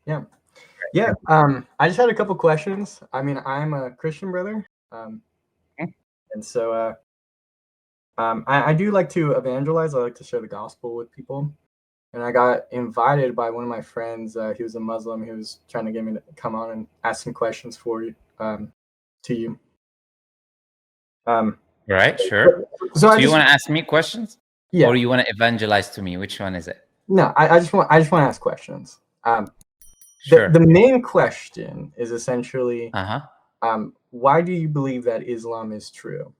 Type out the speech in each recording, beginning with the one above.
Yeah. Yeah. I just had a couple questions. I mean, I'm a Christian brother. And so I do like to evangelize. I like to share the gospel with people. And I got invited by one of my friends. He was a Muslim. He was trying to get me to come on and ask some questions for you, to you. Right, sure. So So you want to ask me questions, yeah. or you want to evangelize to me? Which one is it? No, I just want to ask questions. Sure. The main question is essentially, Uh-huh. why do you believe that Islam is true?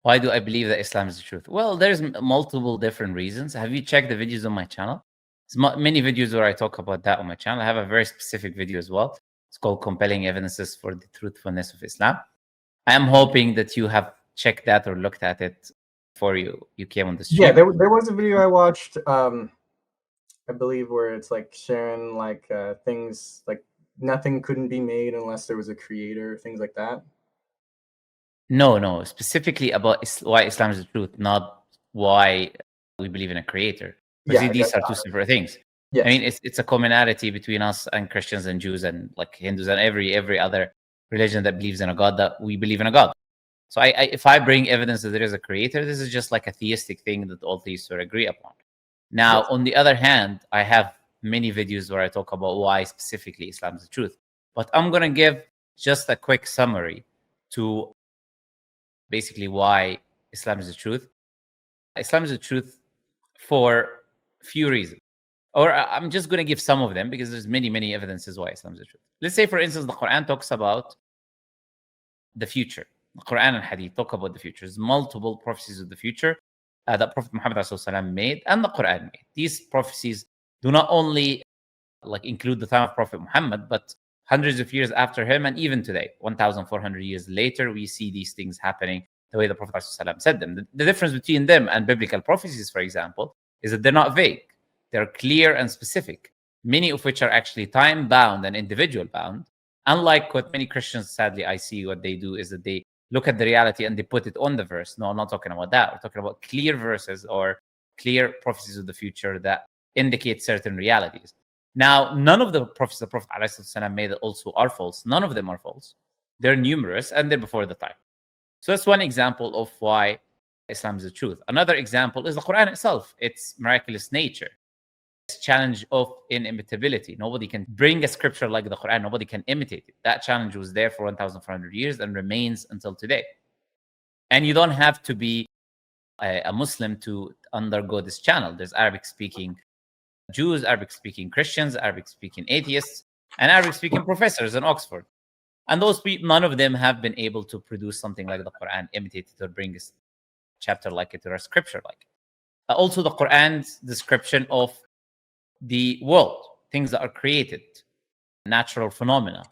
Why do I believe that Islam is the truth? Well, there's multiple different reasons. Have you checked the videos on my channel? There's many videos where I talk about that on my channel. I have a very specific video as well. It's called Compelling Evidences for the Truthfulness of Islam. I am hoping that you have checked that or looked at it before you came on the stream. Yeah, there was a video I watched, I believe, where it's like sharing like things like nothing couldn't be made unless there was a creator, things like that. No, specifically about why Islam is the truth, not why we believe in a creator. But Yeah, these are two separate things. yes. I mean, it's a commonality between us and Christians and Jews and like Hindus and every other religion that believes in a God, that we believe in a God. So if I bring evidence that there is a creator, this is just like a theistic thing that all theists would agree upon. Now, on the other hand, I have many videos where I talk about why specifically Islam is the truth. But I'm going to give just a quick summary to basically why Islam is the truth. Islam is the truth for few reasons. Or I'm just going to give some of them because there's many evidences why Islam is the truth. Let's say, for instance, the Quran talks about the future. The Quran and Hadith talk about the future. There's multiple prophecies of the future that Prophet Muhammad made and the Quran made. These prophecies do not only like include the time of Prophet Muhammad, but hundreds of years after him, and even today, 1,400 years later, we see these things happening the way the Prophet said them. The difference between them and biblical prophecies, for example, is that they're not vague. They're clear and specific, many of which are actually time-bound and individual-bound. Unlike what many Christians, sadly, I see what they do is that they look at the reality and they put it on the verse. No, I'm not talking about that. We're talking about clear verses or clear prophecies of the future that indicate certain realities. Now, none of the prophecies the Prophet ﷺ made also are false. None of them are false. They're numerous and they're before the time. So that's one example of why Islam is the truth. Another example is the Quran itself, its miraculous nature, its challenge of inimitability. Nobody can bring a scripture like the Quran. Nobody can imitate it. That challenge was there for 1,400 years and remains until today. And you don't have to be a Muslim to undergo this channel. There's Arabic-speaking Jews, Arabic-speaking Christians, Arabic-speaking atheists, and Arabic-speaking professors in Oxford. And those people, none of them have been able to produce something like the Quran, imitate it, or bring a chapter like it or a scripture like it. Also, the Quran's description of the world, things that are created, natural phenomena.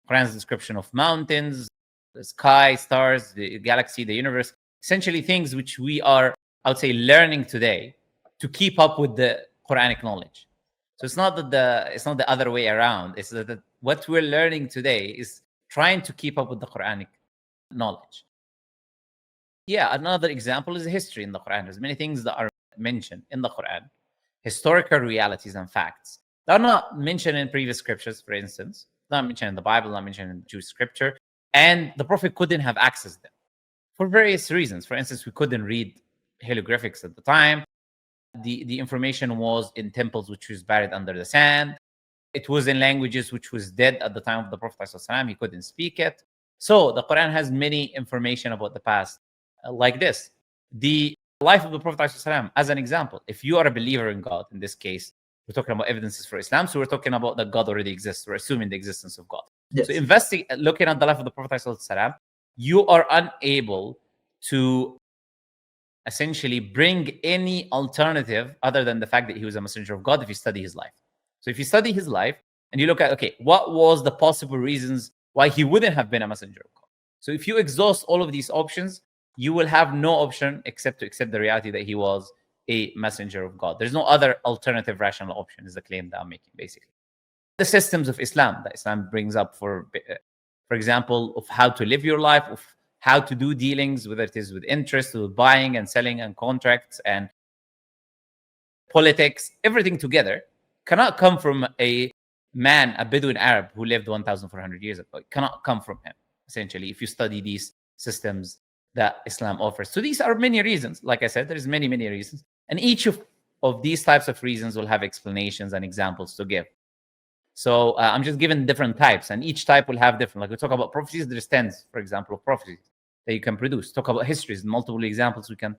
Quran's description of mountains, the sky, stars, the galaxy, the universe, essentially things which we are, I would say, learning today to keep up with the Quranic knowledge. So it's not the other way around. It's that what we're learning today is trying to keep up with the Quranic knowledge. Yeah, another example is history in the Quran. There's many things that are mentioned in the Quran, historical realities and facts that are not mentioned in previous scriptures, for instance, not mentioned in the Bible, not mentioned in Jewish scripture, and the Prophet couldn't have access to them for various reasons. For instance, we couldn't read hieroglyphics at the time. The information was in temples which was buried under the sand. It was in languages which was dead at the time of the Prophet ﷺ. He couldn't speak it. So the Quran has many information about the past like this. The life of the Prophet ﷺ, as an example, if you are a believer in God, in this case, we're talking about evidences for Islam, so we're talking about that God already exists. We're assuming the existence of God. Yes. So looking at the life of the Prophet ﷺ, you are unable to essentially bring any alternative other than the fact that he was a messenger of God if you study his life. So if you study his life and you look at, okay, what was the possible reasons why he wouldn't have been a messenger of God? So if you exhaust all of these options, you will have no option except to accept the reality that he was a messenger of God. There's no other alternative rational option, is the claim that I'm making, basically. The systems of Islam that Islam brings up, for example, of how to live your life, of how to do dealings, whether it is with interest, with buying and selling and contracts and politics, everything together cannot come from a man, a Bedouin Arab who lived 1,400 years ago. It cannot come from him, essentially, if you study these systems that Islam offers. So these are many reasons. Like I said, there's many, many reasons. And each of these types of reasons will have explanations and examples to give. So I'm just giving different types, and each type will have different. Like we talk about prophecies, there's tens, for example, of prophecies that you can produce. Talk about histories, multiple examples we can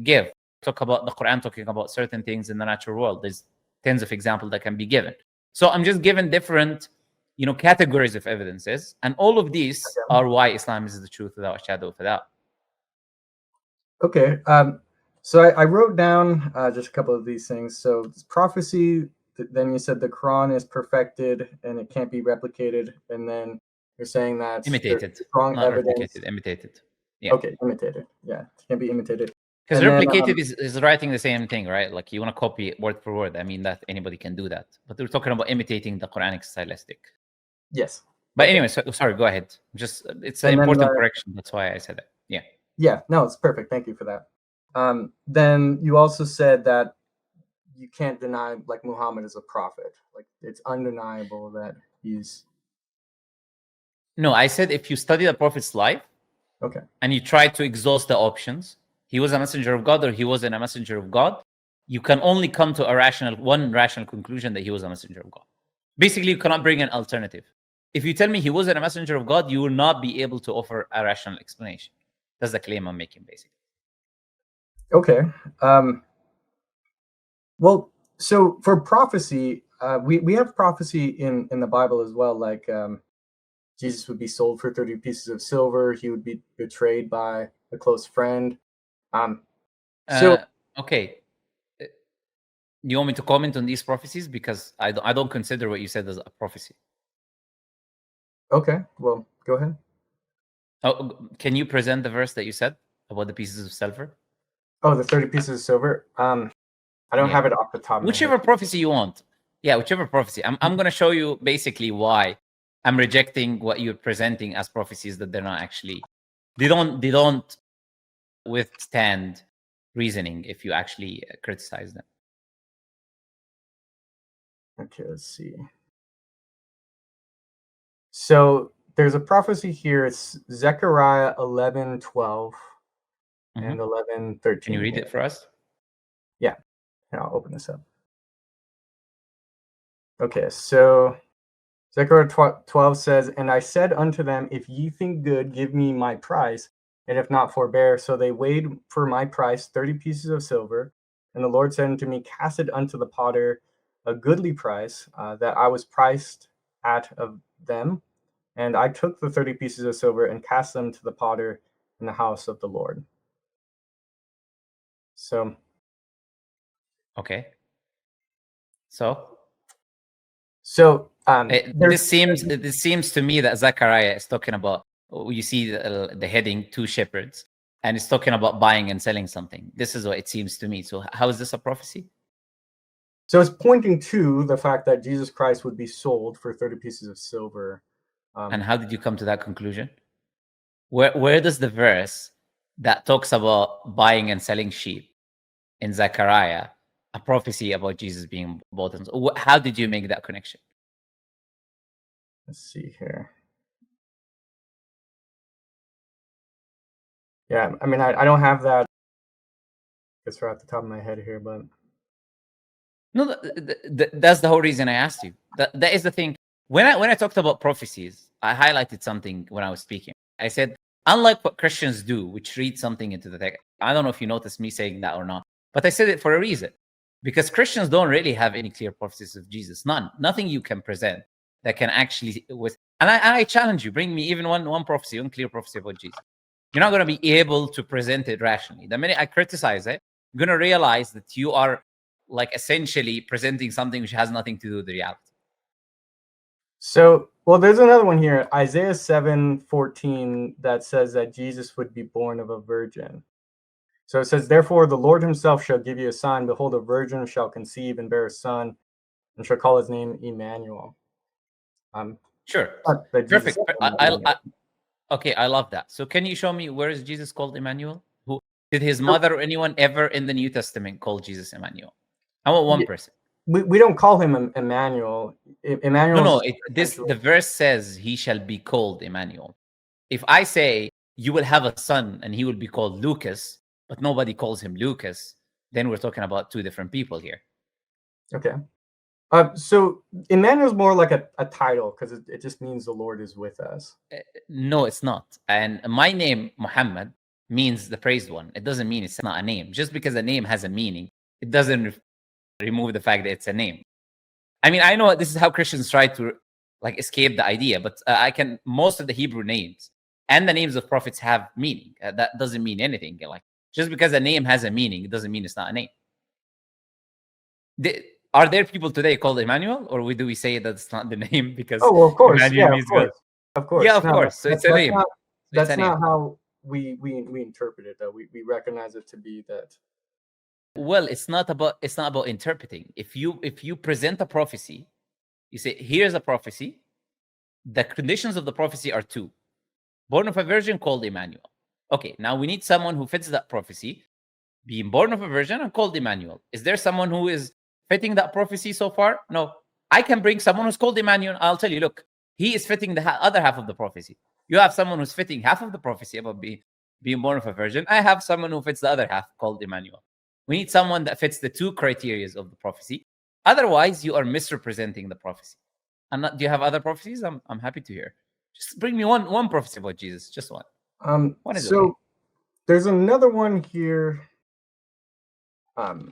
give. Talk about the Quran talking about certain things in the natural world. There's tens of examples that can be given. So I'm just giving different, categories of evidences, and all of these are why Islam is the truth without a shadow of a doubt. Okay. So I wrote down just a couple of these things. So prophecy. Then you said the Quran is perfected and it can't be replicated, and then you're saying that Imitated, strong not evidence. replicated, imitated. Yeah. Okay, imitated. Yeah, it can be imitated. Because replicated is writing the same thing, right? Like you want to copy it word for word. I mean, that anybody can do that. But we're talking about imitating the Quranic stylistic. Yes. But anyway, sorry, go ahead. Just it's an important correction. That's why I said it. Yeah. Yeah, no, it's perfect. Thank you for that. Then you also said that you can't deny like Muhammad is a prophet. Like it's undeniable that he's. No, I said if you study the Prophet's life, okay, and you try to exhaust the options, he was a messenger of God or he wasn't a messenger of God, you can only come to one rational conclusion that he was a messenger of God. Basically, you cannot bring an alternative. If you tell me he wasn't a messenger of God, you will not be able to offer a rational explanation. That's the claim I'm making, basically. Okay. Well, so for prophecy, we have prophecy in the Bible as well. Like Jesus would be sold for 30 pieces of silver. He would be betrayed by a close friend. Okay. You want me to comment on these prophecies? Because I don't consider what you said as a prophecy. Okay, well, go ahead. Oh, can you present the verse that you said about the pieces of silver? Oh, the 30 pieces of silver. I don't have it off the top of my head. Whichever prophecy you want. Yeah, whichever prophecy. I'm going to show you basically why I'm rejecting what you're presenting as prophecies that they're not actually. They don't withstand reasoning if you actually criticize them. Okay, let's see. So there's a prophecy here. It's Zechariah 11:12 and 11:13. Can you read it for us? Yeah, I'll open this up. Okay, so Zechariah 12 says, "And I said unto them, If ye think good, give me my price, and if not, forbear. So they weighed for my price 30 pieces of silver. And the Lord said unto me, Cast it unto the potter a goodly price, that I was priced at of them. And I took the 30 pieces of silver and cast them to the potter in the house of the Lord." So. Okay. So this seems to me that Zechariah is talking about. You see the heading, 2 shepherds, and it's talking about buying and selling something. This is what it seems to me. So how is this a prophecy? So it's pointing to the fact that Jesus Christ would be sold for 30 pieces of silver. And how did you come to that conclusion? Where does the verse that talks about buying and selling sheep in Zechariah, a prophecy about Jesus being bought and sold, how did you make that connection? Let's see here. Yeah, I mean, I don't have that. It's right at the top of my head here, but no, that's the whole reason I asked you. That is the thing. When I talked about prophecies, I highlighted something when I was speaking. I said, unlike what Christians do, which read something into the text. I don't know if you noticed me saying that or not, but I said it for a reason. Because Christians don't really have any clear prophecies of Jesus. Nothing you can present that can actually and I challenge you, bring me even one prophecy, one clear prophecy about Jesus. You're not going to be able to present it rationally. The minute I criticize it, you're going to realize that you are like essentially presenting something which has nothing to do with the reality. So, well, there's another one here, Isaiah 7:14, that says that Jesus would be born of a virgin. So it says, "Therefore the Lord himself shall give you a sign. Behold, a virgin shall conceive and bear a son, and shall call his name Emmanuel." Sure. Perfect. Okay, I love that. So can you show me where is Jesus called Emmanuel? Who did his mother or anyone ever in the New Testament call Jesus Emmanuel? I want one person. we don't call him Emmanuel. Emmanuel No, is the verse says he shall be called Emmanuel. If I say you will have a son and he will be called Lucas, but nobody calls him Lucas, then we're talking about two different people here. Okay. So Emmanuel is more like a title because it just means the Lord is with us. No, it's not. And my name, Muhammad, means the praised one. It doesn't mean it's not a name. Just because a name has a meaning, it doesn't remove the fact that it's a name. I mean, I know this is how Christians try to like escape the idea, but most of the Hebrew names and the names of prophets have meaning. That doesn't mean anything. Like just because a name has a meaning, it doesn't mean it's not a name. Are there people today called Emmanuel, or do we say that it's not the name because of course, Emmanuel means God? Of course. Yeah, of course. So it's a name. That's not how we interpret it, though. We recognize it to be that. Well, it's not about interpreting. If you present a prophecy, you say, here's a prophecy. The conditions of the prophecy are two: born of a virgin called Emmanuel. Okay, now we need someone who fits that prophecy, being born of a virgin and called Emmanuel. Is there someone who is fitting that prophecy so far? No. I can bring someone who's called Emmanuel. I'll tell you, look, he is fitting the other half of the prophecy. You have someone who's fitting half of the prophecy about being born of a virgin. I have someone who fits the other half called Emmanuel. We need someone that fits the two criteria of the prophecy. Otherwise, you are misrepresenting the prophecy. Do you have other prophecies? I'm happy to hear. Just bring me one prophecy about Jesus. Just one. One is so okay. There's another one here.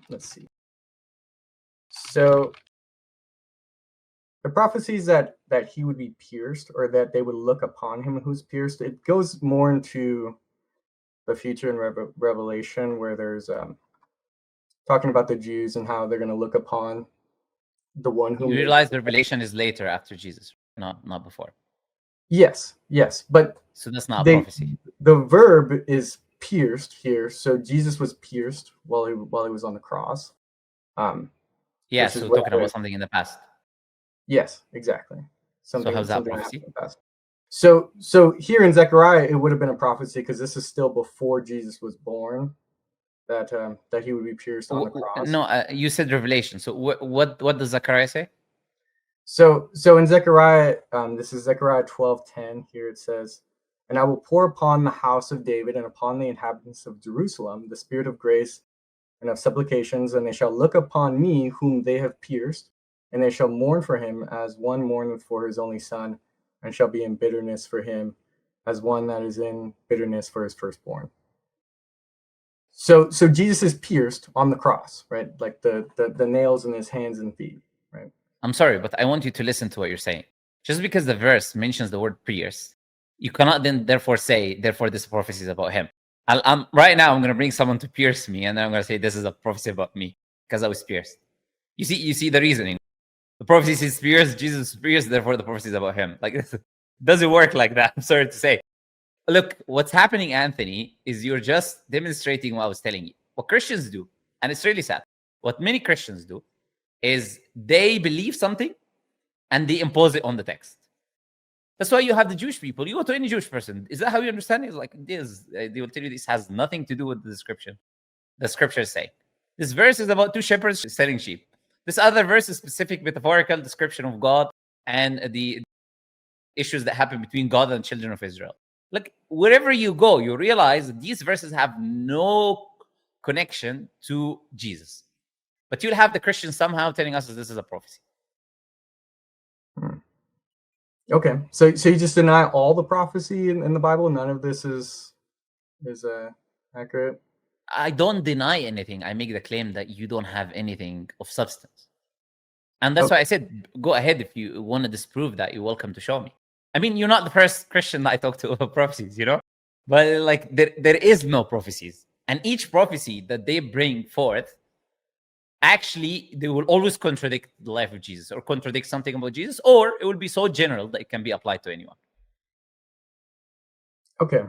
Let's see. So the prophecies that he would be pierced, or that they would look upon him who's pierced, it goes more into the future in Revelation, where there's talking about the Jews and how they're going to look upon the one who. You realize the revelation is later after Jesus, not before. Yes, but so that's not prophecy. The verb is pierced here, so Jesus was pierced while he was on the cross. Yeah, so talking about something in the past. Yes, exactly. So how's that prophecy? So here in Zechariah, it would have been a prophecy because this is still before Jesus was born, that he would be pierced on the cross. No, you said Revelation. So what does Zechariah say? So in Zechariah, this is Zechariah 12:10. Here it says, "And I will pour upon the house of David and upon the inhabitants of Jerusalem the spirit of grace and of supplications, and they shall look upon me whom they have pierced, and they shall mourn for him as one mourneth for his only son, and shall be in bitterness for him as one that is in bitterness for his firstborn." So Jesus is pierced on the cross, right? Like the nails in his hands and feet, right? I'm sorry, but I want you to listen to what you're saying. Just because the verse mentions the word pierced, you cannot then therefore say, therefore this prophecy is about him. Right now, I'm going to bring someone to pierce me, and then I'm going to say this is a prophecy about me because I was pierced. You see the reasoning. The prophecy is pierced, Jesus is pierced, therefore the prophecy is about him. Like, it doesn't work like that. I'm sorry to say. Look, what's happening, Anthony, is you're just demonstrating what I was telling you. What Christians do, and it's really sad, what many Christians do is they believe something and they impose it on the text. That's why you have the Jewish people. You go to any Jewish person. Is that how you understand it? It's like this. They will tell you this has nothing to do with the description. The scriptures say this verse is about two shepherds selling sheep. This other verse is specific metaphorical description of God and the issues that happen between God and children of Israel. Look, wherever you go, you realize that these verses have no connection to Jesus. But you'll have the Christians somehow telling us that this is a prophecy. Okay, so you just deny all the prophecy in the Bible? None of this is accurate? I don't deny anything. I make the claim that you don't have anything of substance. And that's why I said, go ahead. If you want to disprove that, you're welcome to show me. I mean, you're not the first Christian that I talk to about prophecies, But like there is no prophecies. And each prophecy that they bring forth, actually, they will always contradict the life of Jesus or contradict something about Jesus, or it will be so general that it can be applied to anyone. Okay.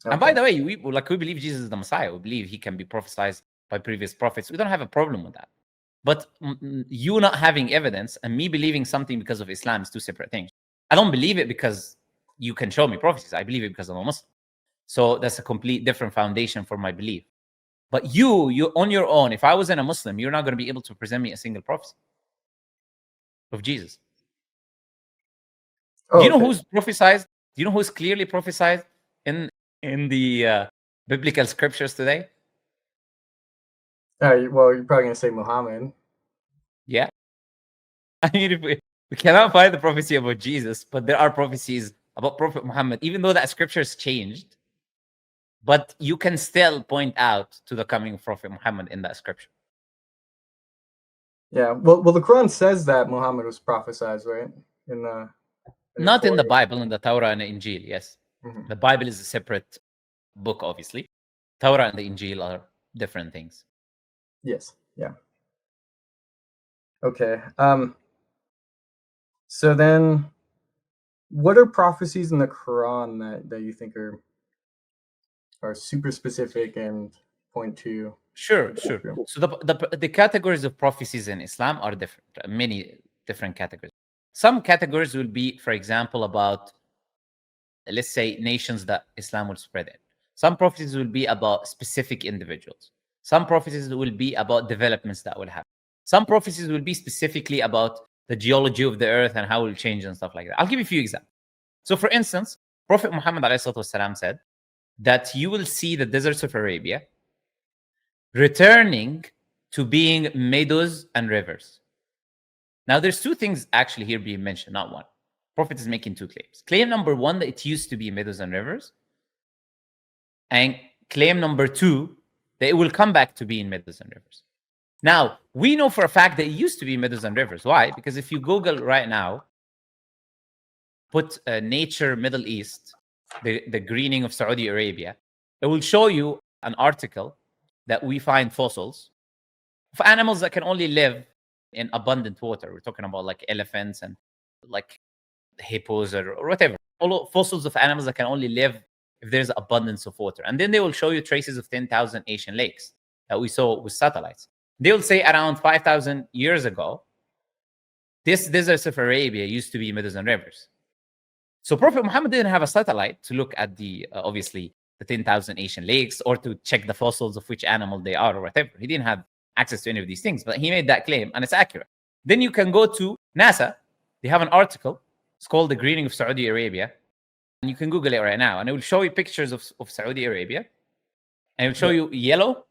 And by the way, we believe Jesus is the Messiah. We believe he can be prophesied by previous prophets. We don't have a problem with that. But you not having evidence and me believing something because of Islam is two separate things. I don't believe it because you can show me prophecies. I believe it because I'm a Muslim. So that's a complete different foundation for my belief. But you on your own, if I wasn't a Muslim, you're not going to be able to present me a single prophecy of Jesus. Oh, Do you know okay. who's prophesied? Do you know who's clearly prophesied in the biblical scriptures today? Well, you're probably gonna say Muhammad. Yeah. I mean, if we cannot find the prophecy about Jesus, but there are prophecies about Prophet Muhammad, even though that scripture's changed. But you can still point out to the coming of Prophet Muhammad in that scripture. Yeah. Well, the Quran says that Muhammad was prophesied, right? In the Not in the Torah. Bible, in the Torah and the Injil, yes. Mhm. The Bible is a separate book, obviously. Torah and the Injil are different things. Yes. Yeah. Okay. So then, what are prophecies in the Quran that you think are super specific and point to? Sure. So the categories of prophecies in Islam are different, many different categories. Some categories will be, for example, about, let's say, nations that Islam will spread in. Some prophecies will be about specific individuals. Some prophecies will be about developments that will happen. Some prophecies will be specifically about the geology of the earth and how it will change and stuff like that. I'll give you a few examples. So, for instance, Prophet Muhammad ﷺ said that you will see the deserts of Arabia returning to being meadows and rivers. Now, there's two things actually here being mentioned, not one. Prophet is making two claims. Claim number one, that it used to be meadows and rivers. And claim number two, that it will come back to being meadows and rivers. Now, we know for a fact that it used to be meadows and rivers. Why? Because if you Google right now, put nature Middle East, the greening of Saudi Arabia, it will show you an article that we find fossils of animals that can only live in abundant water. We're talking about like elephants and like hippos or whatever. All fossils of animals that can only live if there's abundance of water. And then they will show you traces of 10,000 ancient lakes that we saw with satellites. They will say around 5,000 years ago, this deserts of Arabia used to be meadows and rivers. So Prophet Muhammad didn't have a satellite to look at the, obviously, the 10,000 ancient lakes or to check the fossils of which animal they are or whatever. He didn't have access to any of these things, but he made that claim and it's accurate. Then you can go to NASA. They have an article. It's called The Greening of Saudi Arabia. And you can Google it right now. And it will show you pictures of Saudi Arabia. And it will show you yellow.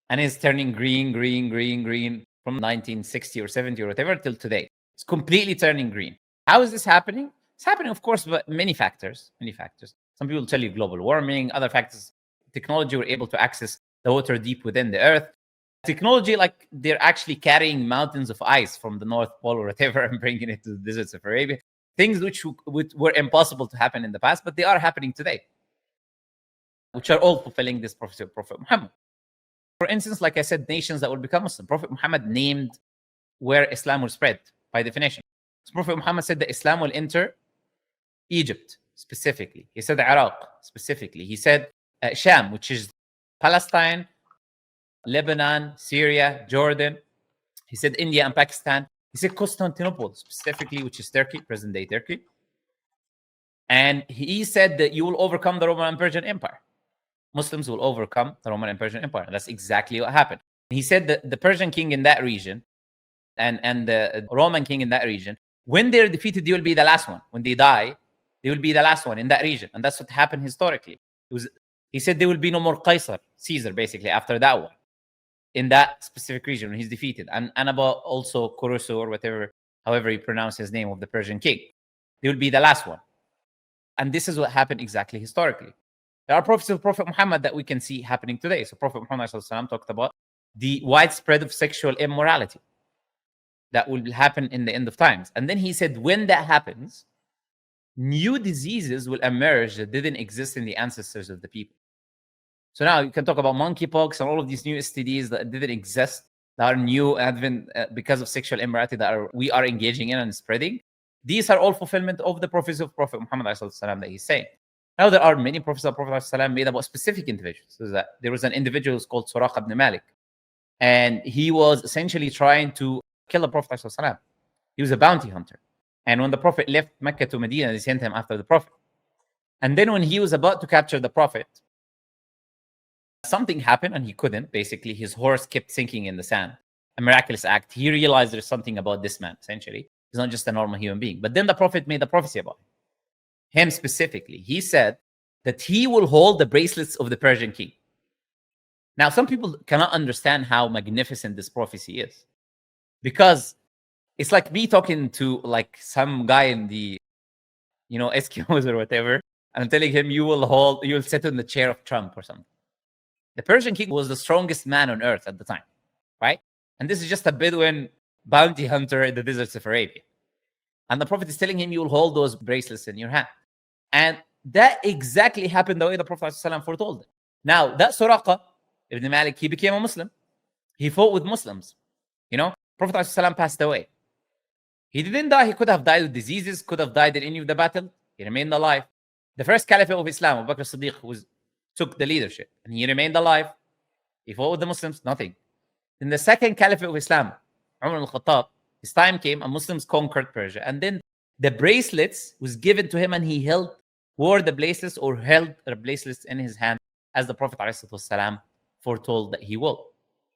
And it's turning green from 1960 or 70 or whatever till today. It's completely turning green. How is this happening? It's happening, of course, but many factors. Some people tell you global warming, other factors. Technology, we're able to access the water deep within the earth. Technology, like they're actually carrying mountains of ice from the North Pole or whatever and bringing it to the deserts of Arabia. Things which were impossible to happen in the past, but they are happening today, which are all fulfilling this prophecy of Prophet Muhammad. For instance, like I said, nations that will become Muslim. Prophet Muhammad named where Islam will spread by definition. So Prophet Muhammad said that Islam will enter Egypt specifically. He said Iraq specifically. He said Sham, which is Palestine, Lebanon, Syria, Jordan. He said India and Pakistan. He said Constantinople specifically, which is Turkey, present-day Turkey. And he said that you will overcome the Roman and Persian Empire. Muslims will overcome the Roman and Persian Empire. That's exactly what happened. He said that the Persian king in that region and the Roman king in that region, when they're defeated, they will be the last one. When they die, they will be the last one in that region. And that's what happened historically. He said there will be no more Caesar, basically, after that one, in that specific region when he's defeated. And about also Kurusu or whatever, however you pronounce his name, of the Persian king. They will be the last one. And this is what happened exactly historically. There are prophecies of Prophet Muhammad that we can see happening today. So Prophet Muhammad talked about the widespread of sexual immorality that will happen in the end of times. And then he said, when that happens, new diseases will emerge that didn't exist in the ancestors of the people. So now you can talk about monkeypox and all of these new STDs that didn't exist, that are new advent because of sexual immorality that we are engaging in and spreading. These are all fulfillment of the prophecy of Prophet Muhammad that he's saying. Now, there are many prophecies of Prophet made about specific individuals. So that there was an individual who's called Suraq ibn Malik, and he was essentially trying to kill the Prophet. He was a bounty hunter. And when the Prophet left Mecca to Medina, they sent him after the Prophet. And then when he was about to capture the Prophet, something happened and he couldn't. Basically, his horse kept sinking in the sand. A miraculous act. He realized there's something about this man, essentially. He's not just a normal human being. But then the Prophet made a prophecy about him specifically. He said that he will hold the bracelets of the Persian king. Now, some people cannot understand how magnificent this prophecy is, because it's like me talking to like some guy in the, Eskimos or whatever, and I'm telling him you will sit in the chair of Trump or something. The Persian king was the strongest man on earth at the time, right? And this is just a Bedouin bounty hunter in the deserts of Arabia. And the Prophet is telling him you will hold those bracelets in your hand. And that exactly happened the way the Prophet ﷺ foretold it. Now, that Suraqa ibn Malik, he became a Muslim. He fought with Muslims. Prophet ﷺ passed away. He didn't die. He could have died with diseases, could have died in any of the battle. He remained alive. The first Caliph of Islam, Abu Bakr as-Siddiq, took the leadership, and he remained alive. He fought with the Muslims, nothing. Then the second Caliph of Islam, Umar al-Khattab, his time came, and Muslims conquered Persia. And then the bracelets was given to him, and he wore the bracelets in his hand, as the Prophet ﷺ foretold that he will.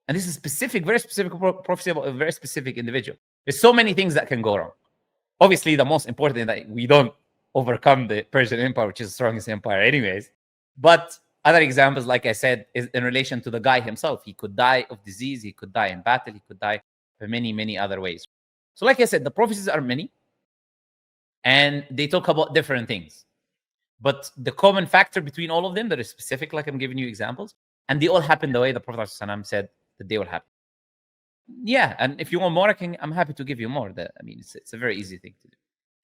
And this is specific, very specific prophecy about a very specific individual. There's so many things that can go wrong. Obviously, the most important is that we don't overcome the Persian Empire, which is the strongest empire anyways. But other examples, like I said, is in relation to the guy himself. He could die of disease, he could die in battle, he could die in many, many other ways. So like I said, the prophecies are many, and they talk about different things. But the common factor between all of them that is specific, like I'm giving you examples, and they all happen the way the Prophet ﷺ said that they will happen. Yeah, and if you want more, I'm happy to give you more. It's a very easy thing to do.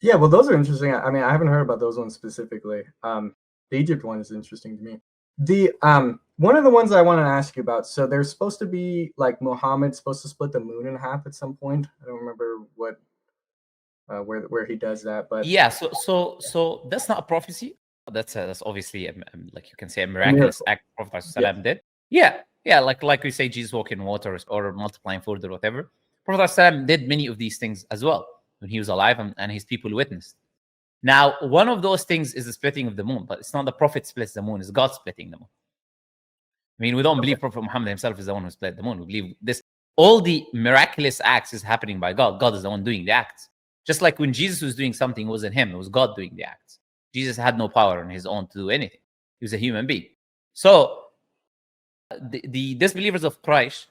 Yeah, well, those are interesting. I haven't heard about those ones specifically. The Egypt one is interesting to me. The one of the ones I want to ask you about. So there's supposed to be like Muhammad's supposed to split the moon in half at some point. I don't remember what where he does that, but yeah. So that's not a prophecy. That's obviously like you can say a miraculous act Prophet ﷺ did. Yeah, like we say Jesus walking in water or multiplying food or whatever. Prophet ﷺ did many of these things as well when he was alive, and his people witnessed. Now, one of those things is the splitting of the moon, but it's not the Prophet splits the moon, it's God splitting the moon. We don't believe Prophet Muhammad himself is the one who split the moon. We believe this. All the miraculous acts is happening by God. God is the one doing the acts. Just like when Jesus was doing something, it wasn't him, it was God doing the acts. Jesus had no power on his own to do anything. He was a human being. So the disbelievers of Quraysh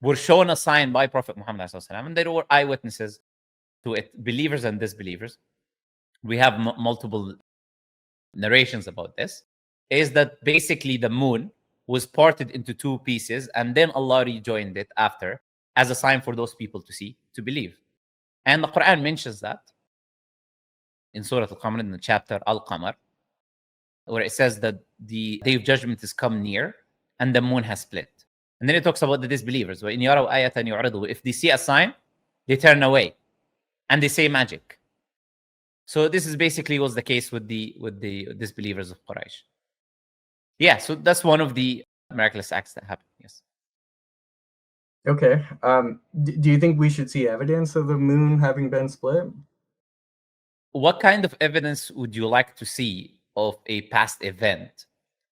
were shown a sign by Prophet Muhammad ﷺ, and they were eyewitnesses to it, believers and disbelievers. We have multiple narrations about this, is that basically the moon was parted into two pieces, and then Allah rejoined it after as a sign for those people to see, to believe. And the Quran mentions that in Surah Al-Qamar, in the chapter Al-Qamar, where it says that the day of judgment has come near and the moon has split. And then it talks about the disbelievers. If they see a sign, they turn away and they say magic. So this is basically was the case with the disbelievers of Quraysh. Yeah, so that's one of the miraculous acts that happened. Yes. Okay. Do you think we should see evidence of the moon having been split? What kind of evidence would you like to see of a past event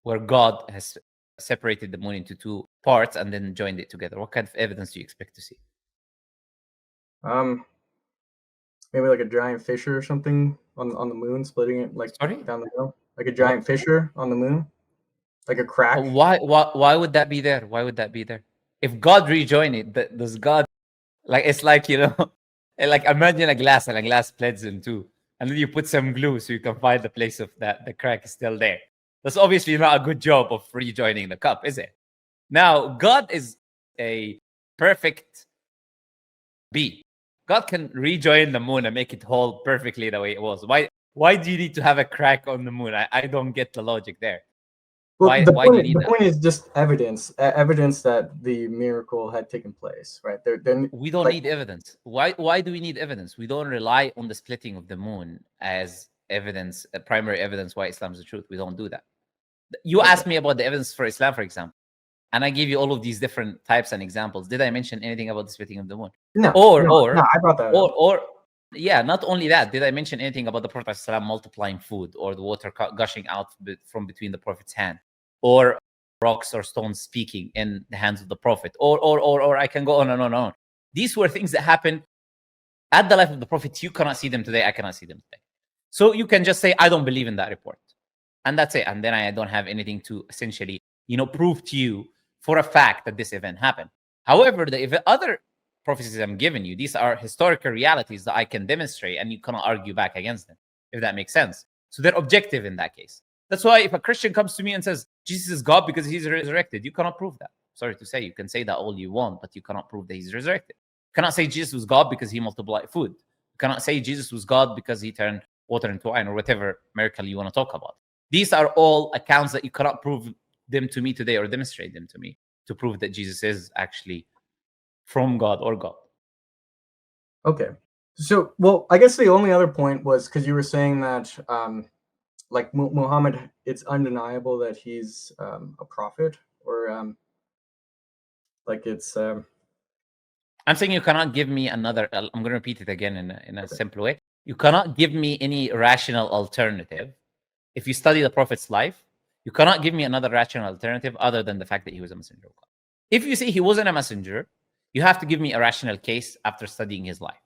where God has separated the moon into two parts and then joined it together? What kind of evidence do you expect to see? Maybe like a giant fissure or something on the moon, splitting it down the middle, like a giant fissure on the moon, like a crack. Why would that be there? Why would that be there? If God rejoined it, does God it's like like imagine a glass and a glass splits in two, and then you put some glue so you can find the place of that the crack is still there. That's obviously not a good job of rejoining the cup, is it? Now, God is a perfect being. God can rejoin the moon and make it hold perfectly the way it was. Why do you need to have a crack on the moon? I don't get the logic there. Well, the point is just evidence that the miracle had taken place, right? We don't need evidence. Why do we need evidence? We don't rely on the splitting of the moon as evidence, primary evidence why Islam is the truth. We don't do that. You asked me about the evidence for Islam, for example, and I gave you all of these different types and examples. Did I mention anything about the splitting of the moon? No. No, I brought that up. Yeah, not only that, did I mention anything about the Prophet ﷺ multiplying food or the water gushing out from between the Prophet's hand, or rocks or stones speaking in the hands of the Prophet, or I can go on and on and on. These were things that happened at the life of the Prophet. You cannot see them today. I cannot see them today. So you can just say, I don't believe in that report. And that's it. And then I don't have anything to essentially, prove to you for a fact that this event happened. However, the other prophecies I'm giving you, these are historical realities that I can demonstrate, and you cannot argue back against them, if that makes sense. So they're objective in that case. That's why if a Christian comes to me and says, Jesus is God because he's resurrected, you cannot prove that. Sorry to say, you can say that all you want, but you cannot prove that he's resurrected. You cannot say Jesus was God because he multiplied food. You cannot say Jesus was God because he turned water into wine, or whatever miracle you want to talk about. These are all accounts that you cannot prove them to me today or demonstrate them to me to prove that Jesus is actually from God or God. Okay. So, well, I guess the only other point was because you were saying that, like Muhammad, it's undeniable that he's a prophet, or like it's. I'm saying you cannot give me another. I'm going to repeat it again in a simple way. You cannot give me any rational alternative. If you study the Prophet's life, you cannot give me another rational alternative other than the fact that he was a messenger of God. If you say he wasn't a messenger, you have to give me a rational case after studying his life.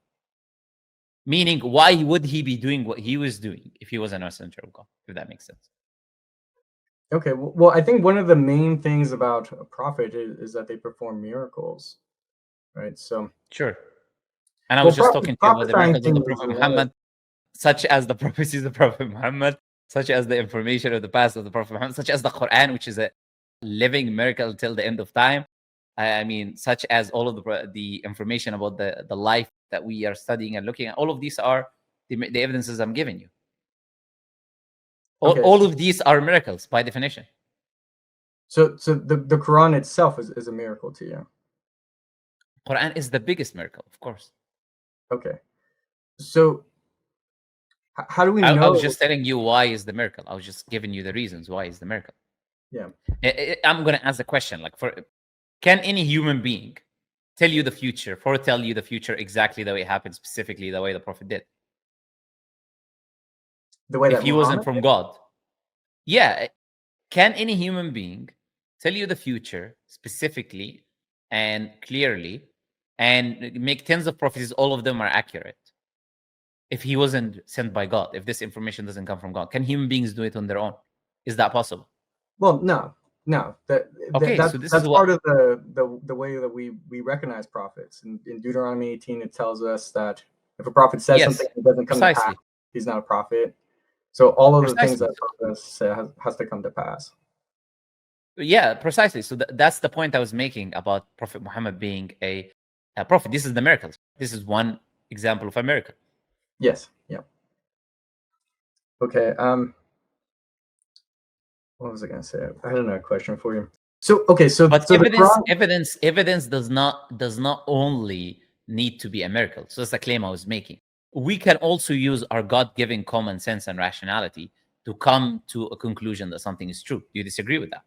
Meaning, why would he be doing what he was doing if he wasn't a messenger of God? If that makes sense. Okay. Well, I think one of the main things about a prophet is that they perform miracles, right? So. Sure. And I was just talking to you about the prophesying miracles of the things Prophet Muhammad, such as the prophecies of the Prophet Muhammad, such as the information of the past of the Prophet Muhammad, such as the Quran, which is a living miracle till the end of time. I mean, such as all of the information about the life that we are studying and looking at. All of these are the evidences I'm giving you. All of these are miracles by definition. So the Quran itself is a miracle to you. Quran is the biggest miracle, of course. Okay. So how do we know? I was just telling you why is the miracle. I was just giving you the reasons why is the miracle. Yeah. I'm going to ask the question, like, can any human being tell you the future, foretell you the future exactly the way it happened, specifically the way the Prophet did? The way if that he Muhammad wasn't from God. Yeah. Can any human being tell you the future specifically and clearly and make tens of prophecies, all of them are accurate? If he wasn't sent by God, if this information doesn't come from God, can human beings do it on their own? Is that possible? Well, no. That's part of the way that we recognize prophets. In Deuteronomy 18, it tells us that if a prophet says something that doesn't come to pass, he's not a prophet. So all of the things that prophets say has to come to pass. Yeah, precisely. So that's the point I was making about Prophet Muhammad being a prophet. This is the miracles. This is one example of a miracle. Yes. Yeah. Okay. What was I going to say? I had another question for you. So evidence does not only need to be a miracle. So that's the claim I was making. We can also use our God-given common sense and rationality to come to a conclusion that something is true. Do you disagree with that?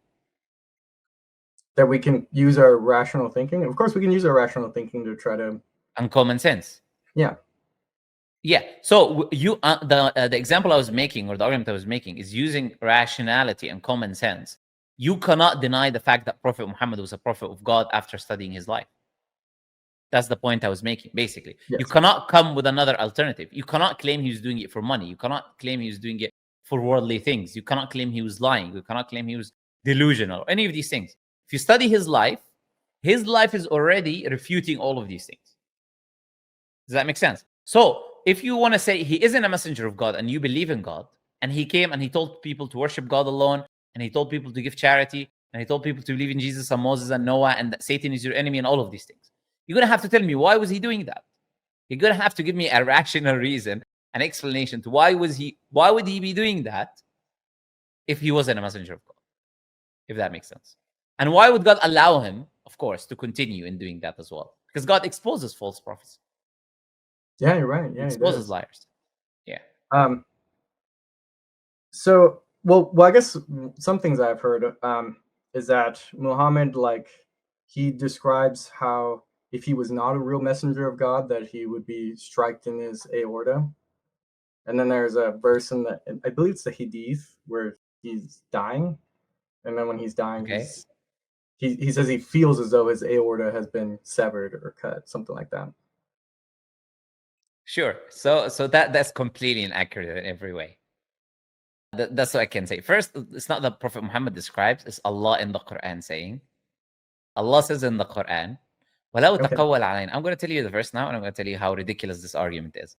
That we can use our rational thinking? Of course, we can use our rational thinking to try to. And common sense. Yeah. Yeah. So the example I was making, or the argument I was making, is using rationality and common sense. You cannot deny the fact that Prophet Muhammad was a prophet of God after studying his life. That's the point I was making, basically. Yes. You cannot come with another alternative. You cannot claim he was doing it for money. You cannot claim he was doing it for worldly things. You cannot claim he was lying. You cannot claim he was delusional, or any of these things. If you study his life is already refuting all of these things. Does that make sense? So if you want to say he isn't a messenger of God and you believe in God, and he came and he told people to worship God alone, and he told people to give charity, and he told people to believe in Jesus and Moses and Noah, and that Satan is your enemy, and all of these things, you're going to have to tell me, why was he doing that? You're going to have to give me a rational reason, an explanation to why would he be doing that if he wasn't a messenger of God, if that makes sense. And why would God allow him, of course, to continue in doing that as well? Because God exposes false prophets. Yeah, you're right. Yeah, he exposes liars. Yeah. So, well, I guess some things I've heard is that Muhammad, like, he describes how if he was not a real messenger of God, that he would be striked in his aorta. And then there's a verse in I believe it's the Hadith, where he's dying, and then when he's dying, Okay. he says he feels as though his aorta has been severed or cut, something like that. Sure. So that's completely inaccurate in every way. That's what I can say. First, it's not that Prophet Muhammad describes, it's Allah in the Quran saying. Allah says in the Quran, وَلَوْ Okay. تَقَوَّلَ عَلَيْنَا. I'm going to tell you the verse now, and I'm going to tell you how ridiculous this argument is.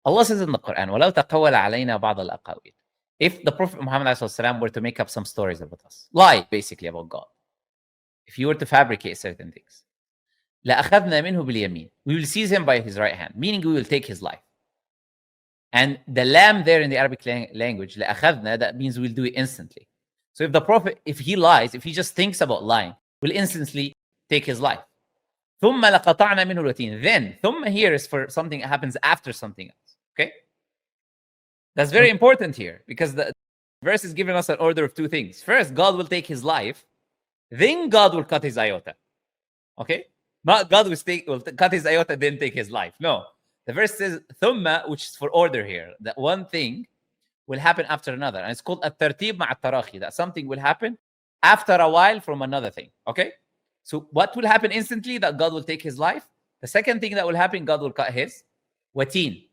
Allah says in the Quran, وَلَوْ تَقَوَّلَ عَلَيْنَا بَعْضَ الْأَقَاوِيلِ. If the Prophet Muhammad ﷺ were to make up some stories about us, lie basically about God, if you were to fabricate certain things, لَأَخَذْنَا مِنْهُ بِالْيَمِينِ. We will seize him by his right hand, meaning we will take his life. And the lam there in the Arabic language, لَأَخَذْنَا, that means we'll do it instantly. So if the Prophet, if he lies, if he just thinks about lying, we'll instantly take his life. ثُمَّ لَقَطَعْنَا مِنْهُ الْوَتِينَ. Then, ثُمَّ here is for something that happens after something else. Okay? That's very important here, because the verse is giving us an order of two things. First, God will take his life, then God will cut his iota. Okay? Not God will cut his iota, then take his life. No. The verse says thumma, which is for order here. That one thing will happen after another. And it's called at-tartib ma'a at-tarahi. That something will happen after a while from another thing. Okay? So what will happen instantly? That God will take his life. The second thing that will happen, God will cut his wateen.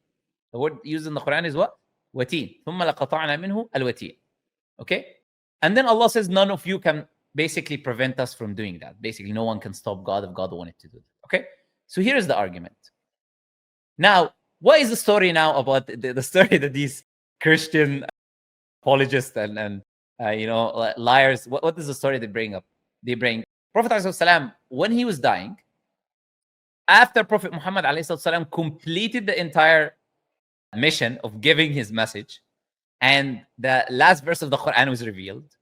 The word used in the Quran is what? Wateen. ثُمَّ لَقَطَعْنَا مِنْهُ الْوَتِينَ. Okay? And then Allah says none of you can basically prevent us from doing that. Basically, no one can stop God if God wanted to do that. Okay? So here is the argument. Now, what is the story now about the story that these Christian apologists and liars, what is the story they bring up? They bring Prophet ﷺ, when he was dying, after Prophet Muhammad ﷺ completed the entire mission of giving his message, and the last verse of the Quran was revealed,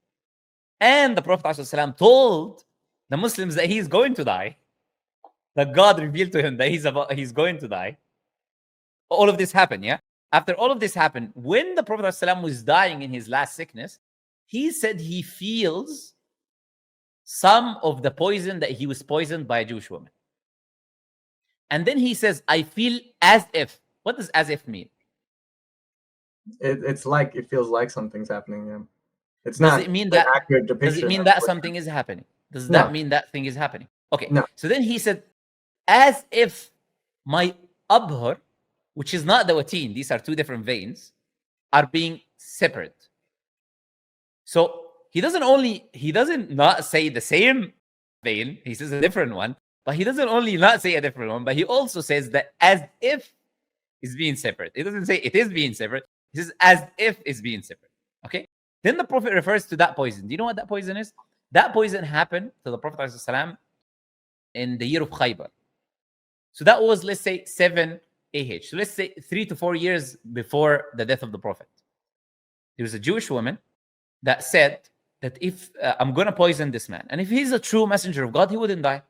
and the Prophet ﷺ told the Muslims that he's going to die, that God revealed to him that he's going to die. All of this happened, yeah? After all of this happened, when the Prophet ﷺ was dying in his last sickness, he said he feels some of the poison that he was poisoned by a Jewish woman. And then he says, I feel as if. What does as if mean? It's like, it feels like something's happening. Yeah. It's Does not it mean an that? accurate depiction. Does it mean that something is happening? Does that mean that thing is happening? Okay. No. So then he said, as if my pbuh, which is not the wateen, these are two different veins, are being separate. So he doesn't not say the same vein, he says a different one, but he doesn't only not say a different one, but he also says that as if is being separate. He doesn't say it is being separate. He says as if it's being separate. Okay? Then the Prophet refers to that poison. Do you know what that poison is? That poison happened to the Prophet ﷺ in the year of Khaybar. So that was, let's say, 7 AH. So let's say 3 to 4 years before the death of the Prophet. There was a Jewish woman that said that if I'm going to poison this man, and if he's a true messenger of God, he wouldn't die.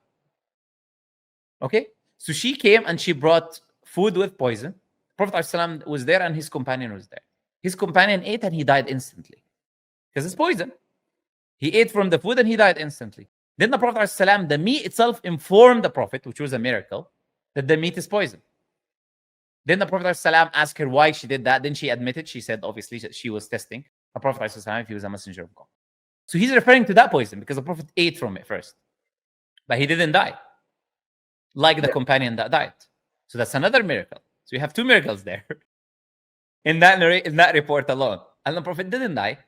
Okay? So she came and she brought food with poison. Prophet ﷺ was there and his companion was there. His companion ate and he died instantly. Because it's poison. He ate from the food and he died instantly. Then the Prophet ﷺ, the meat itself informed the Prophet, which was a miracle, that the meat is poison. Then the Prophet ﷺ asked her why she did that. Then she admitted, she said, obviously, she was testing the Prophet ﷺ if he was a messenger of God. So he's referring to that poison because the Prophet ate from it first. But he didn't die. Like the companion that died. So that's another miracle. So you have two miracles there. in that report alone. And the Prophet didn't die.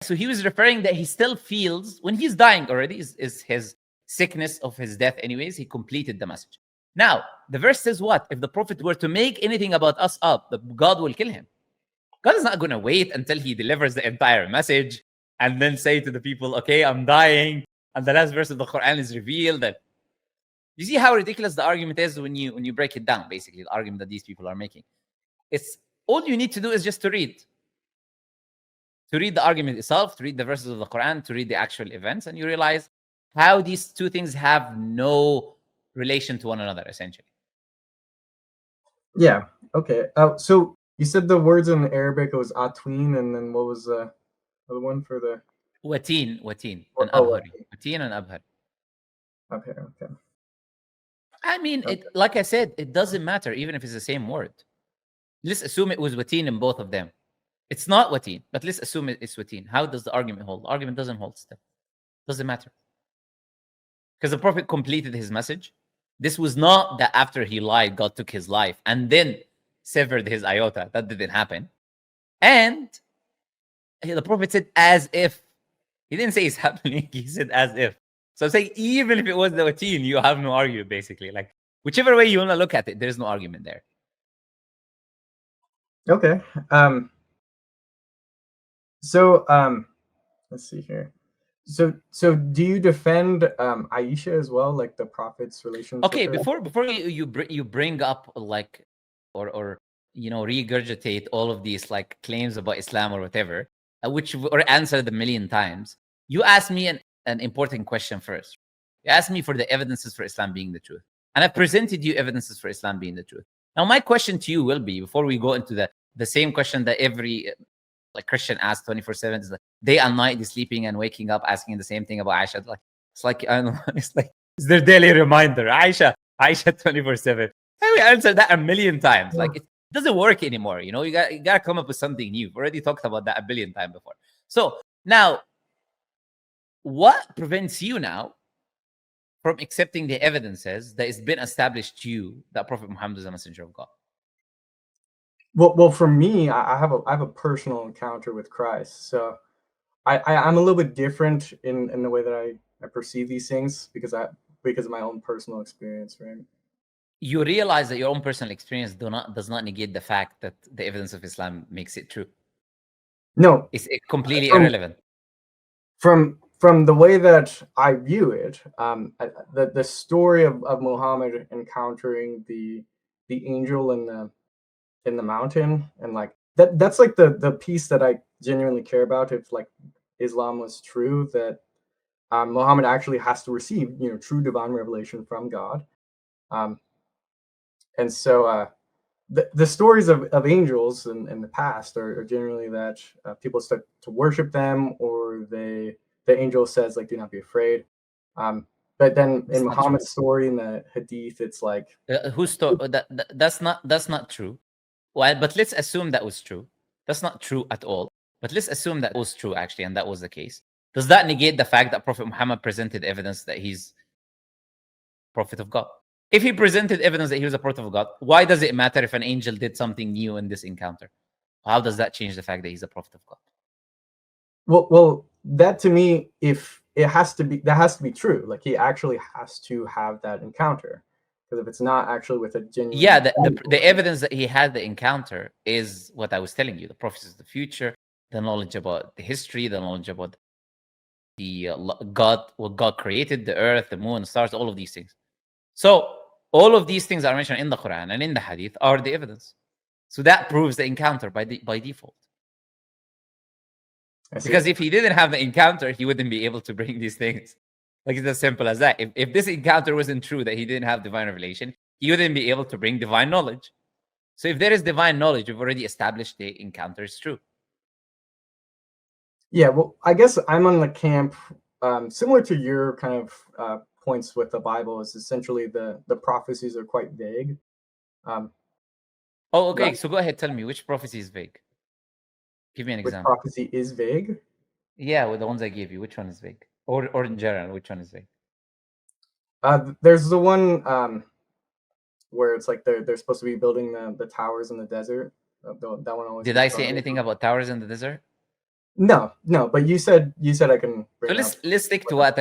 So he was referring that he still feels, when he's dying already, is his sickness of his death anyways, he completed the message. Now, the verse says what? If the Prophet were to make anything about us up, God will kill him. God is not going to wait until he delivers the entire message and then say to the people, okay, I'm dying. And the last verse of the Quran is revealed. That you see how ridiculous the argument is when you break it down, basically, the argument that these people are making. It's all you need to do is just to read. To read the argument itself, to read the verses of the Quran, to read the actual events, and you realize how these two things have no relation to one another, essentially. Yeah. Okay. So you said the words in Arabic, it was atween, and then what was the other one for the wateen, and abhar. Wateen and abhar. Okay. I mean, like I said, it doesn't matter, even if it's the same word. Let's assume it was wateen in both of them. It's not wateen, but let's assume it's wateen. How does the argument hold? The argument doesn't hold still. Doesn't matter. Because the Prophet completed his message. This was not that after he lied, God took his life and then severed his iota. That didn't happen. And the Prophet said, as if. He didn't say it's happening. He said, as if. So I'm saying, even if it was the wateen, you have no argument, basically. Like, whichever way you want to look at it, there's no argument there. Okay. So let's see here. So do you defend Aisha as well, like the Prophet's relationship? Okay, before you bring up like or regurgitate all of these like claims about Islam or whatever, which or answered a million times, you asked me an important question first. You asked me for the evidences for Islam being the truth, and I presented you evidences for Islam being the truth. Now, my question to you will be, before we go into the same question that every like Christian asks 24/7, is like day and night, they're sleeping and waking up asking the same thing about Aisha. Like it's like I don't know, it's like it's their daily reminder. Aisha 24/7. And we answered that a million times. Like it doesn't work anymore. You gotta come up with something new. We've already talked about that a billion times before. So now, what prevents you now from accepting the evidences that it's been established to you that Prophet Muhammad is a messenger of God? Well, for me, I have a personal encounter with Christ, so I'm a little bit different in the way that I perceive these things because of my own personal experience, right? You realize that your own personal experience does not negate the fact that the evidence of Islam makes it true. No, it's completely irrelevant. From the way that I view it, the story of Muhammad encountering the angel in the mountain, and like that's like the piece that I genuinely care about. If like Islam was true, that Muhammad actually has to receive true divine revelation from God, and so the stories of angels in the past are generally that people start to worship them, or the angel says like, do not be afraid. But then in Muhammad's story in the hadith, it's like that's not true. Well, but let's assume that was true. That's not true at all. But let's assume that was true actually, and that was the case. Does that negate the fact that Prophet Muhammad presented evidence that he's prophet of God? If he presented evidence that he was a prophet of God, why does it matter if an angel did something new in this encounter? How does that change the fact that he's a prophet of God? Well, that to me, if it has to be, that has to be true. Like he actually has to have that encounter, because if it's not actually with a genuine, the evidence that he had the encounter is what I was telling you: the prophecies of the future, the knowledge about the history, the knowledge about the what God created, the earth, the moon, the stars, all of these things. So all of these things are mentioned in the Quran and in the Hadith are the evidence. So that proves the encounter by default. Because if he didn't have the encounter, he wouldn't be able to bring these things. Like it's as simple as that. If this encounter wasn't true, that he didn't have divine revelation, he wouldn't be able to bring divine knowledge. So if there is divine knowledge, we've already established the encounter is true. Yeah, well, I guess I'm on the camp similar to your kind of points with the Bible. Is essentially the prophecies are quite vague. Okay. So go ahead, tell me which prophecy is vague. Give me an example. Which prophecy is vague? Yeah, with the ones I gave you, which one is vague? Or in general, which one is vague? There's the one where it's like they're supposed to be building the towers in the desert. That one always. Did I say anything about towers in the desert? No. But you said I can. So let's stick to what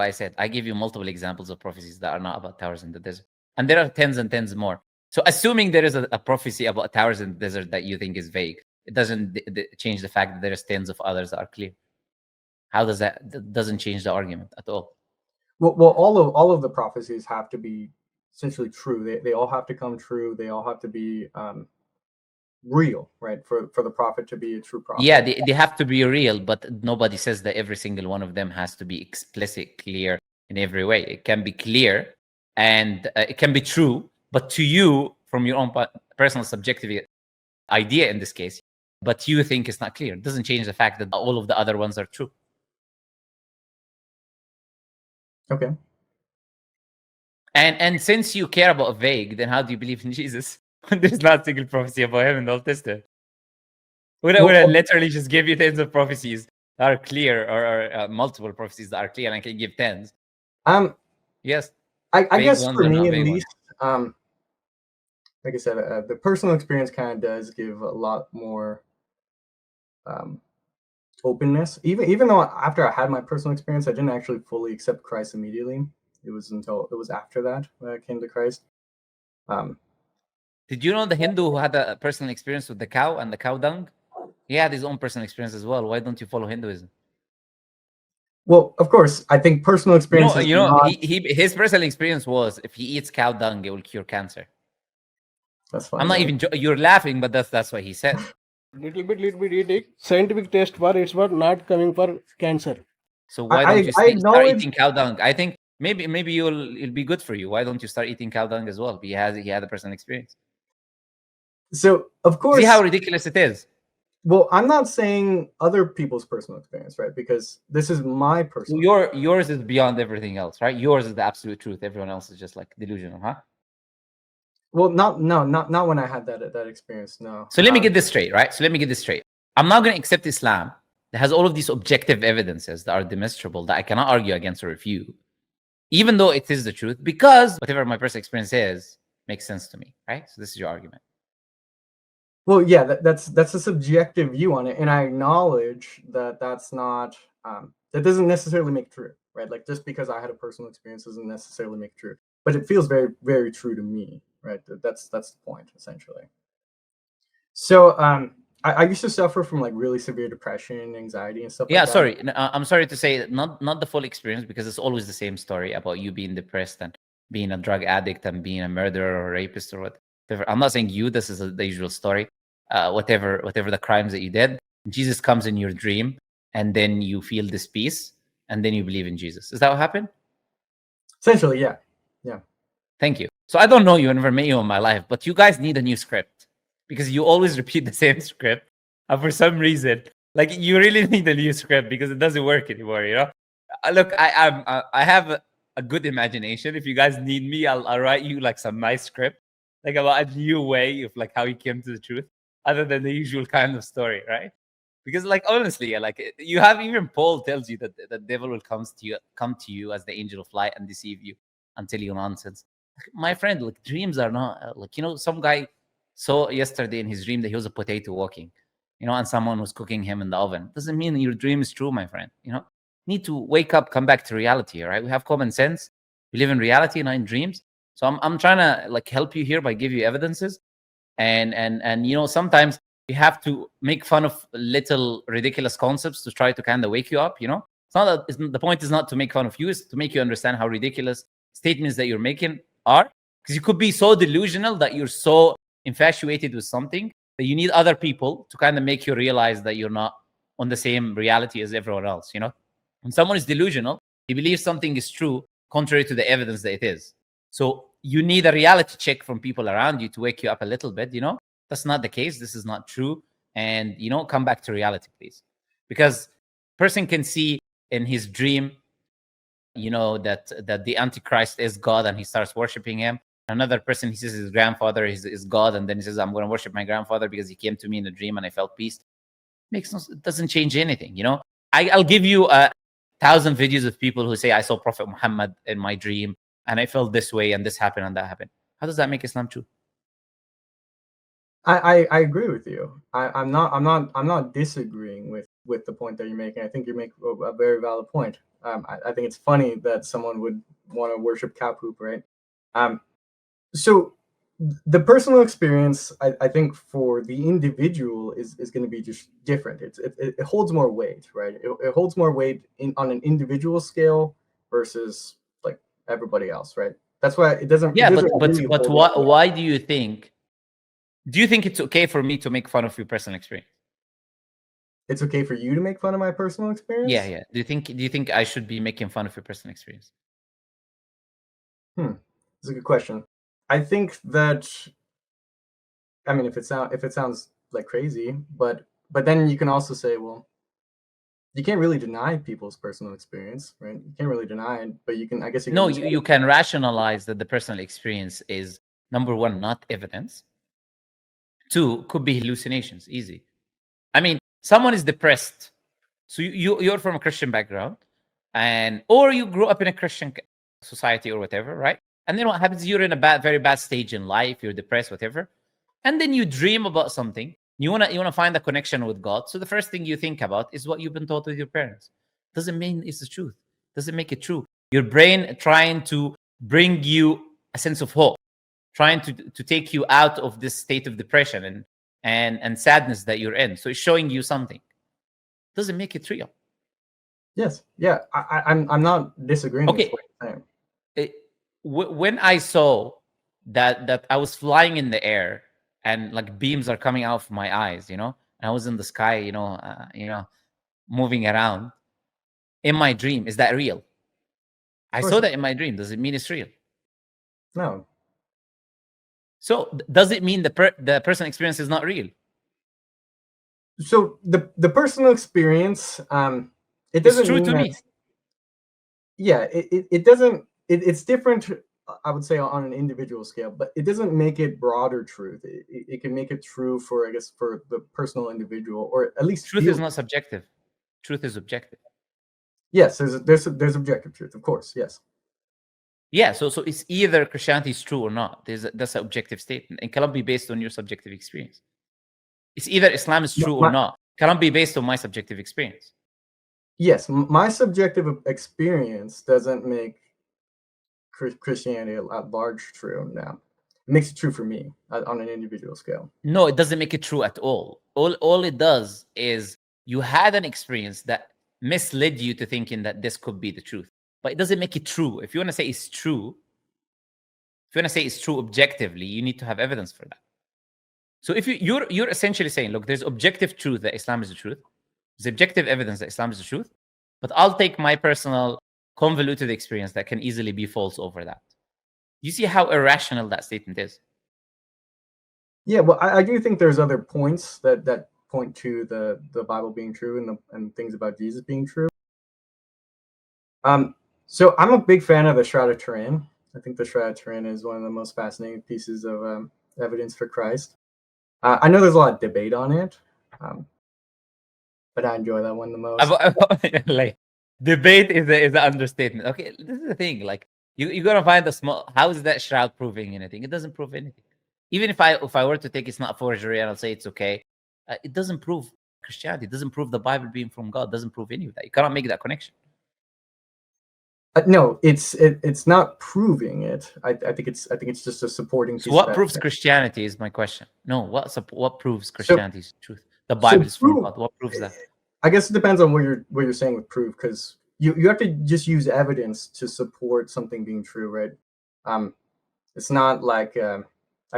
I said. I give you multiple examples of prophecies that are not about towers in the desert, and there are tens and tens more. So assuming there is a prophecy about towers in the desert that you think is vague, it doesn't change the fact that there's tens of others that are clear. How does that doesn't change the argument at all? Well, all of the prophecies have to be essentially true. They all have to come true. They all have to be real, right? For the prophet to be a true prophet. Yeah, they have to be real, but nobody says that every single one of them has to be explicit, clear in every way. It can be clear and it can be true, but to you, from your own personal subjective idea in this case, but you think it's not clear. It doesn't change the fact that all of the other ones are true. Okay. And since you care about vague, then how do you believe in Jesus when there's not a single prophecy about him in the Old Testament? Would I literally just give you tens of prophecies that are clear, or multiple prophecies that are clear, and I can give tens? Yes. I guess ones for or me not at vague ones. least, like I said, the personal experience kind of does give a lot more openness. Even though after I had my personal experience, I didn't actually fully accept Christ immediately. It was after that when I came to Christ. Did you know the Hindu who had a personal experience with the cow and the cow dung? He had his own personal experience as well. Why don't you follow Hinduism? Well, of course, I think personal experience is not. His personal experience was if he eats cow dung, it will cure cancer. That's fine. I'm not even. You're laughing, but that's what he said. Little bit eating. Scientific test for it's for not coming for cancer. So why don't you start eating cow dung? I think maybe it'll be good for you. Why don't you start eating cow dung as well? He had a personal experience. So of course, see how ridiculous it is. Well, I'm not saying other people's personal experience, right? Because this is my personal. Yours is beyond everything else, right? Yours is the absolute truth. Everyone else is just like delusional, huh? Well, not when I had that experience. No. So let me get this straight, right? I'm not going to accept Islam that has all of these objective evidences that are demonstrable that I cannot argue against or refute, even though it is the truth, because whatever my personal experience is makes sense to me, right? So this is your argument. Well, yeah, that's a subjective view on it, and I acknowledge that that's not that doesn't necessarily make true, right? Like just because I had a personal experience doesn't necessarily make true, but it feels very, very true to me, right? That's the point essentially. So I used to suffer from like really severe depression, anxiety, and stuff. Yeah, like that. sorry, I'm sorry to say not the full experience, because it's always the same story about you being depressed and being a drug addict and being a murderer or a rapist or whatever. I'm not saying you. This is the usual story. Whatever the crimes that you did, Jesus comes in your dream, and then you feel this peace, and then you believe in Jesus. Is that what happened? Essentially, yeah. Thank you. So I don't know you, I never met you in my life, but you guys need a new script, because you always repeat the same script, and for some reason, like, you really need a new script because it doesn't work anymore. You know, look, I have a good imagination. If you guys need me, I'll write you like some nice script, like about a new way of like how he came to the truth, other than the usual kind of story, right? Because like honestly, like you have, even Paul tells you that the devil will come to you as the angel of light and deceive you and tell you nonsense. My friend, like dreams are not like, some guy saw yesterday in his dream that he was a potato walking, and someone was cooking him in the oven. Doesn't mean your dream is true, my friend. Need to wake up, come back to reality. All right, we have common sense. We live in reality, not in dreams. So I'm trying to like help you here by give you evidences, and sometimes you have to make fun of little ridiculous concepts to try to kind of wake you up. It's not that the point is not to make fun of you, it's to make you understand how ridiculous statements that you're making are, because you could be so delusional that you're so infatuated with something that you need other people to kind of make you realize that you're not on the same reality as everyone else. When someone is delusional, he believes something is true contrary to the evidence that it is. So you need a reality check from people around you to wake you up a little bit. That's not the case. This is not true. And come back to reality, please. Because person can see in his dream that the Antichrist is God, and he starts worshiping him. Another person, he says his grandfather is God, and then he says, I'm going to worship my grandfather because he came to me in a dream and I felt peace. It doesn't change anything. I'll give you 1,000 videos of people who say, I saw Prophet Muhammad in my dream and I felt this way and this happened and that happened. How does that make Islam true? I agree with you. I'm not disagreeing with the point that you're making. I think you make a very valid point. I think it's funny that someone would want to worship cow poop, right? So the personal experience, I think for the individual is going to be just different. It holds more weight, right? It holds more weight on an individual scale versus like everybody else, right? That's why it doesn't. Yeah, it doesn't but really why do you think? Do you think it's okay for me to make fun of your personal experience? It's okay for you to make fun of my personal experience? Yeah. Do you think I should be making fun of your personal experience? That's a good question. I think that, I mean, if it sounds like crazy, but then you can also say, well, you can't really deny people's personal experience, right? You can't really deny it, but you can, I guess you can. No, you can rationalize that the personal experience is, number one, not evidence. Two, could be hallucinations. Easy. I mean, someone is depressed. So you're from a Christian background, or you grew up in a Christian society or whatever, right? And then what happens? You're in a very bad stage in life. You're depressed, whatever. And then you dream about something. You wanna find a connection with God. So the first thing you think about is what you've been taught with your parents. Doesn't mean it's the truth. Doesn't make it true. Your brain trying to bring you a sense of hope, trying to take you out of this state of depression and sadness that you're in. So it's showing you something. Doesn't make it real. Yes. Yeah. I'm not disagreeing with what you're saying. When I saw that I was flying in the air and like beams are coming out of my eyes, and I was in the sky, moving around in my dream. Is that real? I saw that in my dream. Does it mean it's real? No. So does it mean the person experience is not real? So the personal experience, it doesn't it's true mean to that, me. Yeah, it doesn't. It's different, I would say, on an individual scale, but it doesn't make it broader truth. It can make it true for, I guess, for the personal individual, or at least truth is not subjective. Truth is objective. Yes, there's objective truth, of course. Yes. Yeah, so it's either Christianity is true or not. That's an objective statement. It cannot be based on your subjective experience. It's either Islam is true or not. It cannot be based on my subjective experience. Yes, my subjective experience doesn't make Christianity at large true. Now, it makes it true for me on an individual scale. No, it doesn't make it true at all. All it does is you had an experience that misled you to thinking that this could be the truth. But it doesn't make it true. If you want to say it's true, objectively, you need to have evidence for that. So if you're essentially saying, look, there's objective truth that Islam is the truth. There's objective evidence that Islam is the truth. But I'll take my personal convoluted experience that can easily be false over that. You see how irrational that statement is? Yeah, well, I do think there's other points that point to the Bible being true and things about Jesus being true. So I'm a big fan of the Shroud of Turin. I think the Shroud of Turin is one of the most fascinating pieces of evidence for Christ. I know there's a lot of debate on it, but I enjoy that one the most. Like, debate is an understatement. Okay, this is the thing. Like, you're gonna find a small. How is that shroud proving anything? It doesn't prove anything. Even if I were to take it's not forgery and I'll say it's okay, it doesn't prove Christianity. It doesn't prove the Bible being from God. It doesn't prove any of that. You cannot make that connection. No, it's not proving it. I think it's just a supporting piece. So what proves Christianity is my question. No, what proves Christianity's truth? The Bible is from God. What proves that? I guess it depends on what you're saying with proof, because you have to just use evidence to support something being true, right? It's not like I'm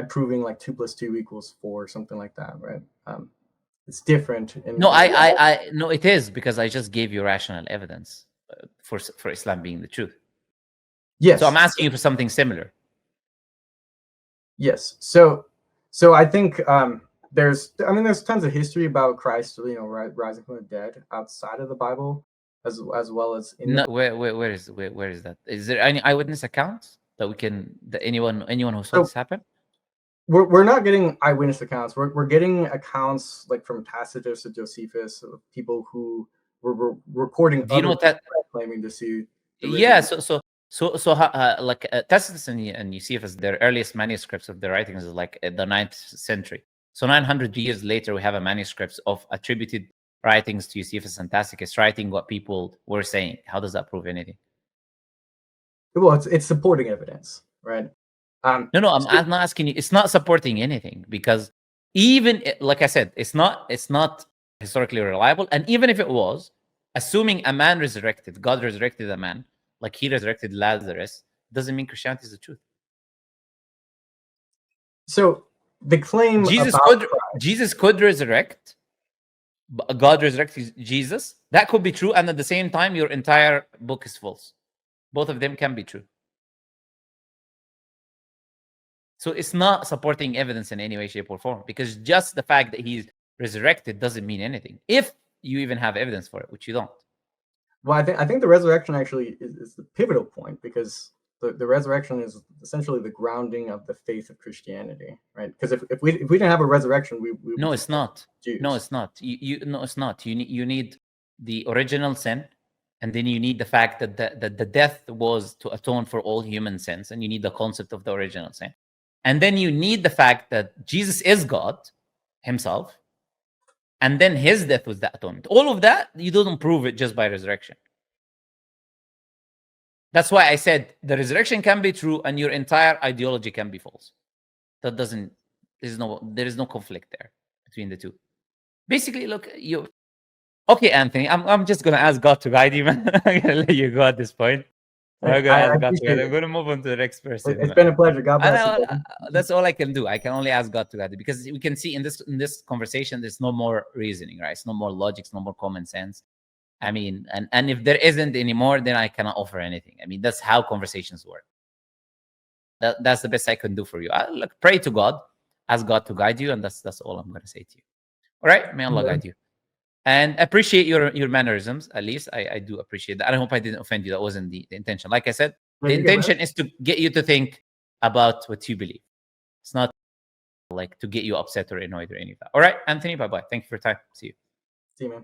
proving like 2 + 2 = 4 or something like that, right? It's different. No, no, it is, because I just gave you rational evidence for Islam being the truth. Yes. So I'm asking you for something similar. Yes. So I think there's tons of history about Christ, rising from the dead outside of the Bible, as well as in. No, where is that? Is there any eyewitness accounts that anyone who saw this happen? We're not getting eyewitness accounts. We're getting accounts like from Tacitus or Josephus, of people who were recording. Do you know that claiming to see? Yeah. So like Tacitus and Josephus, their earliest manuscripts of their writings is like the 9th century. So 900 years later, we have a manuscript of attributed writings to Josephus and Tacitus, writing what people were saying. How does that prove anything? Well, it's supporting evidence, right? No, I'm not asking you. It's not supporting anything, because even like I said, it's not historically reliable. And even if it was, assuming a man resurrected, God resurrected a man, like he resurrected Lazarus, doesn't mean Christianity is the truth. So the claim Jesus could resurrect, God resurrected Jesus. That could be true, and at the same time, your entire book is false. Both of them can be true. So it's not supporting evidence in any way, shape, or form, because just the fact that he's resurrected doesn't mean anything, if you even have evidence for it, which you don't. Well, I think the resurrection actually is the pivotal point, because the resurrection is essentially the grounding of the faith of Christianity, right? Because if we didn't have a resurrection, we No, would it's not. Jews. No, it's not. No, it's not. You need the original sin, and then you need the fact that the death was to atone for all human sins, and you need the concept of the original sin, and then you need the fact that Jesus is God himself, and then his death was the atonement. All of that, you don't prove it just by resurrection. That's why I said the resurrection can be true and your entire ideology can be false. That doesn't, there is no conflict there between the two. Basically, look, okay, Anthony, I'm just going to ask God to guide you, man. I'm going to let you go at this point. I'm going to ask God to guide you. I'm going to move on to the next person. It's been a pleasure. God bless you. That's all I can do. I can only ask God to guide you, because we can see in this conversation, there's no more reasoning, right? It's no more logic, no more common sense. I mean, and if there isn't anymore, then I cannot offer anything. I mean, that's how conversations work. That's the best I can do for you. Look, pray to God, ask God to guide you, and that's all I'm going to say to you. All right, may Allah guide you, and appreciate your mannerisms. At least I do appreciate that. I hope I didn't offend you. That wasn't the intention. Like I said, the intention is to get you to think about what you believe. It's not like to get you upset or annoyed or any of that. All right, Anthony, bye bye. Thank you for your time. See you. See you, man.